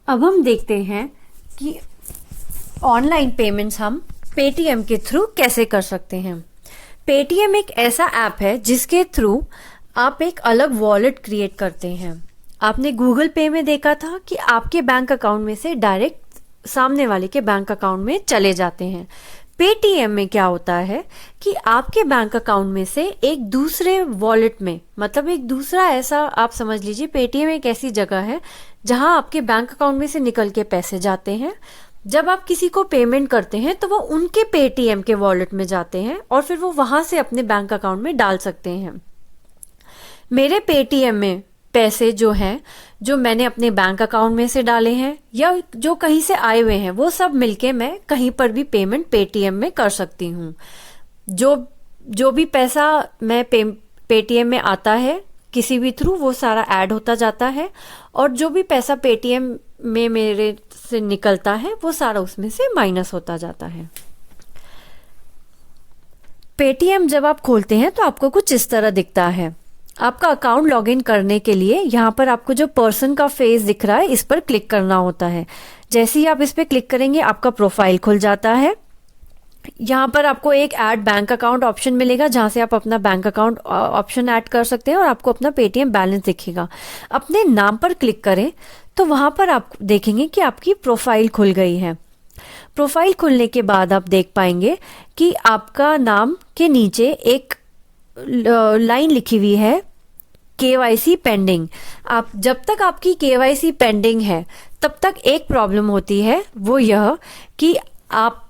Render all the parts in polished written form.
अब हम देखते हैं कि ऑनलाइन पेमेंट्स हम पेटीएम के थ्रू कैसे कर सकते हैं। पेटीएम एक ऐसा ऐप है जिसके थ्रू आप एक अलग वॉलेट क्रिएट करते हैं। आपने गूगल पे में देखा था कि आपके बैंक अकाउंट में से डायरेक्ट सामने वाले के बैंक अकाउंट में चले जाते हैं। पेटीएम में क्या होता है कि आपके बैंक अकाउंट में से एक दूसरे वॉलेट में, मतलब एक दूसरा ऐसा, आप समझ लीजिए पेटीएम एक ऐसी जगह है जहां आपके बैंक अकाउंट में से निकल के पैसे जाते हैं। जब आप किसी को पेमेंट करते हैं तो वो उनके पेटीएम के वॉलेट में जाते हैं और फिर वो वहां से अपने बैंक अकाउंट में डाल सकते हैं। मेरे पेटीएम में पैसे जो हैं, जो मैंने अपने बैंक अकाउंट में से डाले हैं या जो कहीं से आए हुए हैं, वो सब मिलके मैं कहीं पर भी पेमेंट पेटीएम में कर सकती हूँ। जो भी पैसा मैं पेटीएम में आता है किसी भी थ्रू, वो सारा ऐड होता जाता है और जो भी पैसा पेटीएम में मेरे से निकलता है वो सारा उसमें से माइनस होता जाता है। पेटीएम जब आप खोलते हैं तो आपको कुछ इस तरह दिखता है। आपका अकाउंट लॉगिन करने के लिए यहाँ पर आपको जो पर्सन का फेस दिख रहा है, इस पर क्लिक करना होता है। जैसे ही आप इस पर क्लिक करेंगे आपका प्रोफाइल खुल जाता है। यहाँ पर आपको एक ऐड बैंक अकाउंट ऑप्शन मिलेगा जहां से आप अपना बैंक अकाउंट ऑप्शन ऐड कर सकते हैं और आपको अपना पेटीएम बैलेंस दिखेगा। अपने नाम पर क्लिक करें तो वहां पर आप देखेंगे कि आपकी प्रोफाइल खुल गई है। प्रोफाइल खुलने के बाद आप देख पाएंगे कि आपका नाम के नीचे एक लाइन लिखी हुई है केवाईसी पेंडिंग। आप जब तक आपकी केवाईसी पेंडिंग है तब तक एक प्रॉब्लम होती है, वो यह कि आप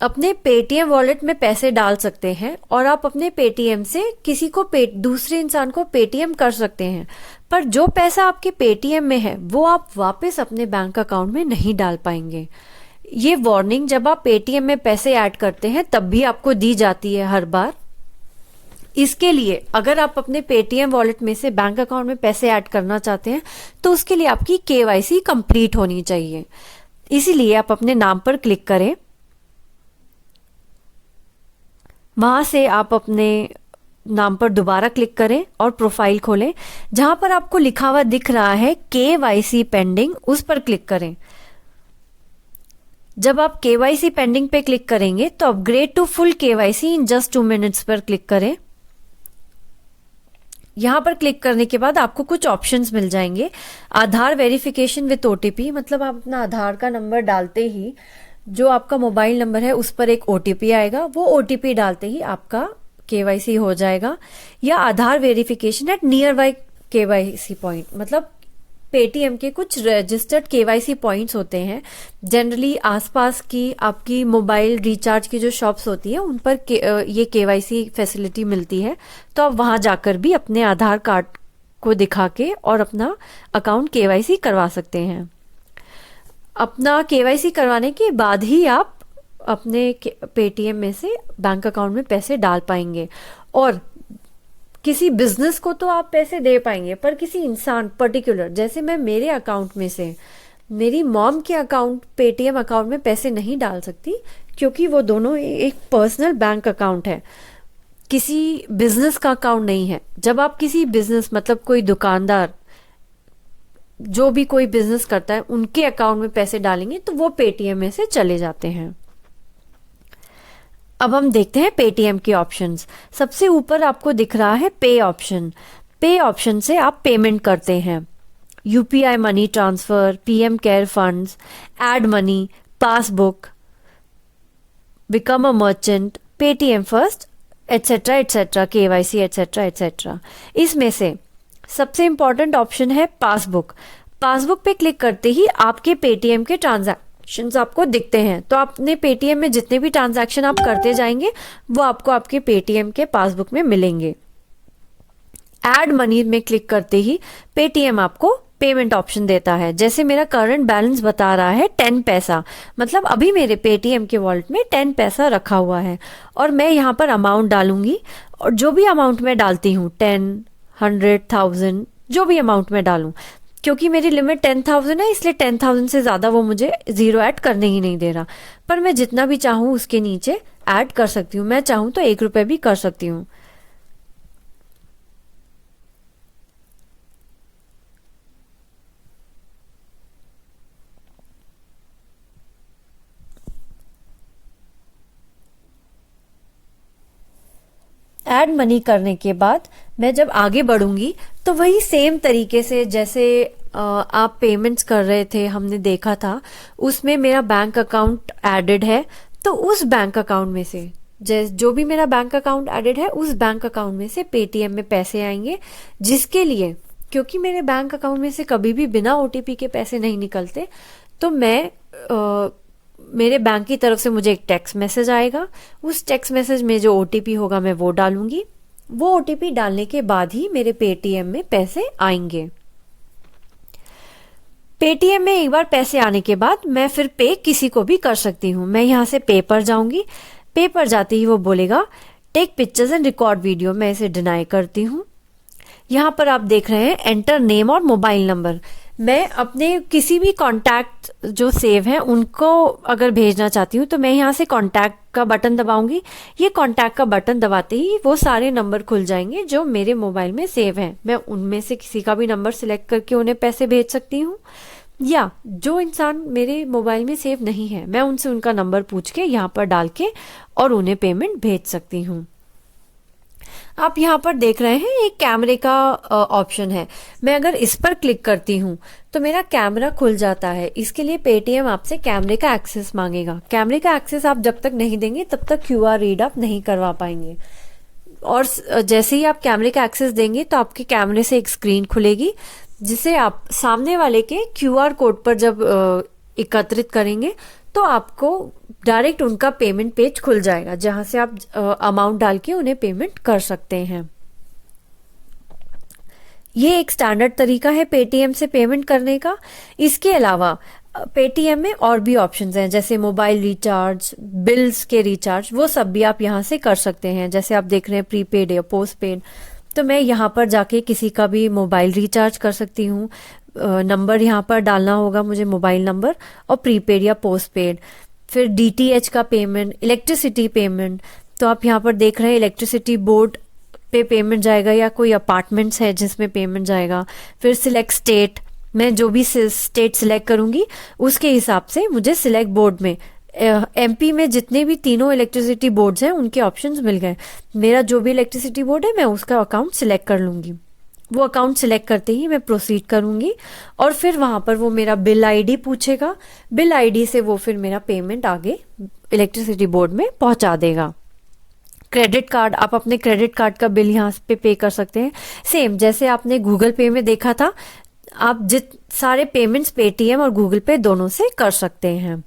अपने पेटीएम वॉलेट में पैसे डाल सकते हैं और आप अपने पेटीएम से किसी को दूसरे इंसान को पेटीएम कर सकते हैं, पर जो पैसा आपके पेटीएम में है वो आप वापस अपने बैंक अकाउंट में नहीं डाल पाएंगे। ये वार्निंग जब आप पेटीएम में पैसे ऐड करते हैं तब भी आपको दी जाती है हर बार। इसके लिए अगर आप अपने पेटीएम वॉलेट में से बैंक अकाउंट में पैसे ऐड करना चाहते हैं तो उसके लिए आपकी केवाईसी कंप्लीट होनी चाहिए। इसीलिए आप अपने नाम पर क्लिक करें, वहां से आप अपने नाम पर दोबारा क्लिक करें और प्रोफाइल खोलें। जहां पर आपको लिखा हुआ दिख रहा है केवाईसी पेंडिंग, उस पर क्लिक करें। जब आप केवाईसी पेंडिंग पे क्लिक करेंगे तो upgrade to full KYC in just 2 minutes पर क्लिक करें। यहां पर क्लिक करने के बाद आपको कुछ ऑप्शंस मिल जाएंगे। आधार वेरिफिकेशन विद ओटीपी, मतलब आप अपना आधार का नंबर डालते ही जो आपका मोबाइल नंबर है उस पर एक ओटीपी आएगा, वो ओटीपी डालते ही आपका केवाईसी हो जाएगा। या Aadhaar verification at near by KYC point, मतलब पेटीएम के कुछ रजिस्टर्ड केवाईसी पॉइंट्स होते हैं। जनरली आसपास की आपकी मोबाइल रिचार्ज की जो शॉप्स होती है उन पर ये केवाईसी फैसिलिटी मिलती है, तो आप वहां जाकर भी अपने आधार कार्ड को दिखा के और अपना अकाउंट केवाईसी करवा सकते हैं। अपना केवाईसी करवाने के बाद ही आप अपने पेटीएम में से बैंक अकाउंट में पैसे डाल पाएंगे और किसी बिजनेस को तो आप पैसे दे पाएंगे, पर किसी इंसान पर्टिकुलर, जैसे मैं मेरे अकाउंट में से मेरी मॉम के अकाउंट पेटीएम अकाउंट में पैसे नहीं डाल सकती क्योंकि वो दोनों एक पर्सनल बैंक अकाउंट है, किसी बिजनेस का अकाउंट नहीं है। जब आप किसी बिजनेस, मतलब कोई दुकानदार जो भी कोई बिजनेस करता है उनके अकाउंट में पैसे डालेंगे तो वो पेटीएम में से चले जाते हैं। अब हम देखते हैं पेटीएम के ऑप्शंस। सबसे ऊपर आपको दिख रहा है पे ऑप्शन। पे ऑप्शन से आप पेमेंट करते हैं। UPI money transfer, PM care funds, add money, passbook, become a merchant, Paytm first, etcetera etcetera, KYC etcetera etcetera. इसमें से सबसे इंपॉर्टेंट ऑप्शन है पासबुक। पासबुक पे क्लिक करते ही आपके पेटीएम के ट्रांजैक्शंस आपको दिखते हैं, तो अपने पेटीएम में जितने भी ट्रांजैक्शन आप करते जाएंगे वो आपको आपके पेटीएम के पासबुक में मिलेंगे। ऐड मनी में क्लिक करते ही पेटीएम आपको पेमेंट ऑप्शन देता है। जैसे मेरा करंट बैलेंस बता रहा है 10 पैसा, मतलब अभी मेरे पेटीएम के वॉलेट में 10 पैसा रखा हुआ है और मैं यहाँ पर अमाउंट डालूंगी और जो भी अमाउंट मैं डालती हूँ 10, 100,000, जो भी अमाउंट मैं डालूं, क्योंकि मेरी लिमिट 10,000 है इसलिए 10,000 से ज्यादा वो मुझे जीरो ऐड करने ही नहीं दे रहा, पर मैं जितना भी चाहूं उसके नीचे ऐड कर सकती हूँ। मैं चाहूं तो 1 रुपए भी कर सकती हूँ। ऐड मनी करने के बाद मैं जब आगे बढ़ूंगी तो वही सेम तरीके से जैसे आप पेमेंट्स कर रहे थे हमने देखा था, उसमें मेरा बैंक अकाउंट एडेड है, तो उस बैंक अकाउंट में से जो भी मेरा बैंक अकाउंट एडेड है उस बैंक अकाउंट में से पेटीएम में पैसे आएंगे, जिसके लिए क्योंकि मेरे बैंक अकाउंट में से कभी भी बिना ओटीपी के पैसे नहीं निकलते, तो मैं मेरे बैंक की तरफ से मुझे एक टेक्स्ट मैसेज आएगा। उस टेक्स्ट मैसेज में जो ओटीपी होगा मैं वो डालूंगी। वो ओटीपी डालने के बाद ही मेरे पेटीएम में पैसे आएंगे। पेटीएम में एक बार पैसे आने के बाद मैं फिर पे किसी को भी कर सकती हूँ। मैं यहाँ से पे पर जाऊंगी। पे पर जाते ही वो बोलेगा take pictures and record video. मैं इसे डिनाई करती हूँ। यहाँ पर आप देख रहे हैं एंटर नेम और मोबाइल नंबर। मैं अपने किसी भी कॉन्टैक्ट जो सेव हैं उनको अगर भेजना चाहती हूँ तो मैं यहाँ से कॉन्टैक्ट का बटन दबाऊंगी। ये कॉन्टैक्ट का बटन दबाते ही वो सारे नंबर खुल जाएंगे जो मेरे मोबाइल में सेव हैं। मैं उनमें से किसी का भी नंबर सिलेक्ट करके उन्हें पैसे भेज सकती हूँ, या जो इंसान मेरे मोबाइल में सेव नहीं है मैं उनसे उनका नंबर पूछ के यहाँ पर डाल के और उन्हें पेमेंट भेज सकती हूँ। आप यहाँ पर देख रहे हैं एक कैमरे का ऑप्शन है। मैं अगर इस पर क्लिक करती हूँ तो मेरा कैमरा खुल जाता है। इसके लिए पेटीएम आपसे कैमरे का एक्सेस मांगेगा। कैमरे का एक्सेस आप जब तक नहीं देंगे तब तक क्यूआर रीड आप नहीं करवा पाएंगे। और जैसे ही आप कैमरे का एक्सेस देंगे तो आपके कैमरे से एक स्क्रीन खुलेगी, जिसे आप सामने वाले के क्यूआर कोड पर जब एकत्रित करेंगे तो आपको डायरेक्ट उनका पेमेंट पेज खुल जाएगा, जहां से आप अमाउंट डाल के उन्हें पेमेंट कर सकते हैं। ये एक स्टैंडर्ड तरीका है पेटीएम से पेमेंट करने का। इसके अलावा पेटीएम में और भी ऑप्शंस हैं, जैसे मोबाइल रिचार्ज, बिल्स के रिचार्ज, वो सब भी आप यहां से कर सकते हैं। जैसे आप देख रहे हैं प्रीपेड या पोस्ट पेड, तो मैं यहाँ पर जाके किसी का भी मोबाइल रिचार्ज कर सकती हूँ। नंबर यहाँ पर डालना होगा मुझे, मोबाइल नंबर, और प्रीपेड या पोस्ट पेड। फिर डीटीएच का पेमेंट, इलेक्ट्रिसिटी पेमेंट, तो आप यहाँ पर देख रहे हैं इलेक्ट्रिसिटी बोर्ड पे पेमेंट जाएगा या कोई अपार्टमेंट्स है जिसमें पेमेंट जाएगा। फिर सिलेक्ट स्टेट, मैं जो भी स्टेट सिलेक्ट करूंगी उसके हिसाब से मुझे सिलेक्ट बोर्ड में एमपी में जितने भी तीनों इलेक्ट्रिसिटी बोर्ड्स हैं उनके ऑप्शंस मिल गए। मेरा जो भी इलेक्ट्रिसिटी बोर्ड है मैं उसका अकाउंट सिलेक्ट कर लूंगी। वो अकाउंट सिलेक्ट करते ही मैं प्रोसीड करूंगी और फिर वहां पर वो मेरा बिल आईडी पूछेगा। बिल आईडी से वो फिर मेरा पेमेंट आगे इलेक्ट्रिसिटी बोर्ड में पहुंचा देगा। क्रेडिट कार्ड, आप अपने क्रेडिट कार्ड का बिल यहाँ पे पे कर सकते हैं। सेम जैसे आपने गूगल पे में देखा था, आप सारे पेमेंट्स पेटीएम और गूगल पे दोनों से कर सकते हैं।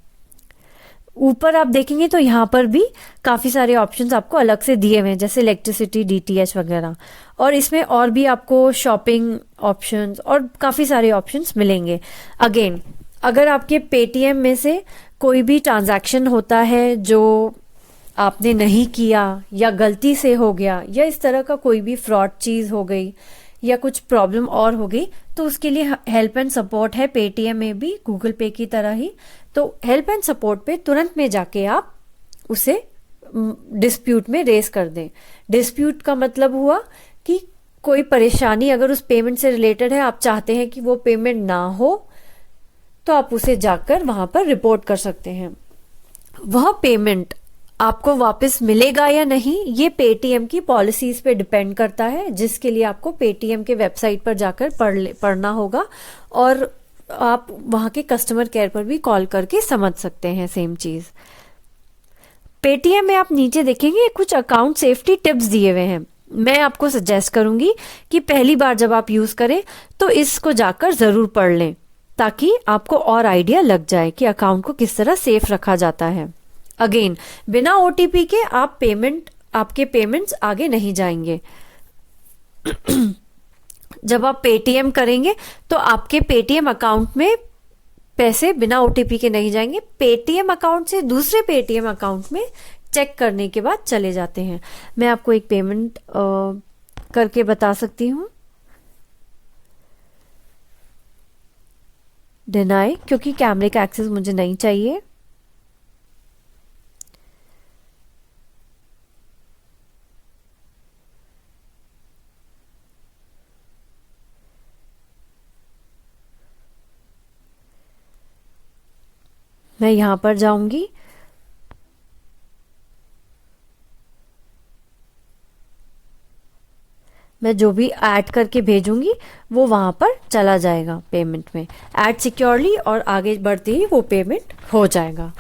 ऊपर आप देखेंगे तो यहाँ पर भी काफी सारे ऑप्शंस आपको अलग से दिए हुए हैं, जैसे इलेक्ट्रिसिटी, डीटीएच वगैरह। और इसमें और भी आपको शॉपिंग ऑप्शंस और काफी सारे ऑप्शंस मिलेंगे। अगेन, अगर आपके पेटीएम में से कोई भी ट्रांजैक्शन होता है जो आपने नहीं किया या गलती से हो गया, या इस तरह का कोई भी फ्रॉड चीज हो गई या कुछ प्रॉब्लम और हो गई, तो उसके लिए हेल्प एंड सपोर्ट है पेटीएम में भी, गूगल पे की तरह ही। तो हेल्प एंड सपोर्ट पे तुरंत में जाके आप उसे डिस्प्यूट में रेस कर दें। डिस्प्यूट का मतलब हुआ कि कोई परेशानी अगर उस पेमेंट से रिलेटेड है, आप चाहते हैं कि वो पेमेंट ना हो, तो आप उसे जाकर वहां पर रिपोर्ट कर सकते हैं। वह पेमेंट आपको वापस मिलेगा या नहीं, ये पेटीएम की पॉलिसीज पे डिपेंड करता है, जिसके लिए आपको पेटीएम के वेबसाइट पर जाकर पढ़ना होगा और आप वहां के कस्टमर केयर पर भी कॉल करके समझ सकते हैं सेम चीज। पेटीएम में आप नीचे देखेंगे कुछ अकाउंट सेफ्टी टिप्स दिए हुए हैं। मैं आपको सजेस्ट करूंगी कि पहली बार जब आप यूज करें तो इसको जाकर जरूर पढ़ लें, ताकि आपको और आइडिया लग जाए कि अकाउंट को किस तरह सेफ रखा जाता है। अगेन, बिना ओटीपी के आपके पेमेंट्स आगे नहीं जाएंगे। जब आप पेटीएम करेंगे तो आपके पेटीएम अकाउंट में पैसे बिना ओटीपी के नहीं जाएंगे, पेटीएम अकाउंट से दूसरे पेटीएम अकाउंट में चेक करने के बाद चले जाते हैं। मैं आपको एक पेमेंट करके बता सकती हूँ। डिनाई, क्योंकि कैमरे का एक्सेस मुझे नहीं चाहिए। मैं यहां पर जाऊंगी। मैं जो भी ऐड करके भेजूंगी वो वहां पर चला जाएगा पेमेंट में, ऐड सिक्योरली, और आगे बढ़ते ही वो पेमेंट हो जाएगा।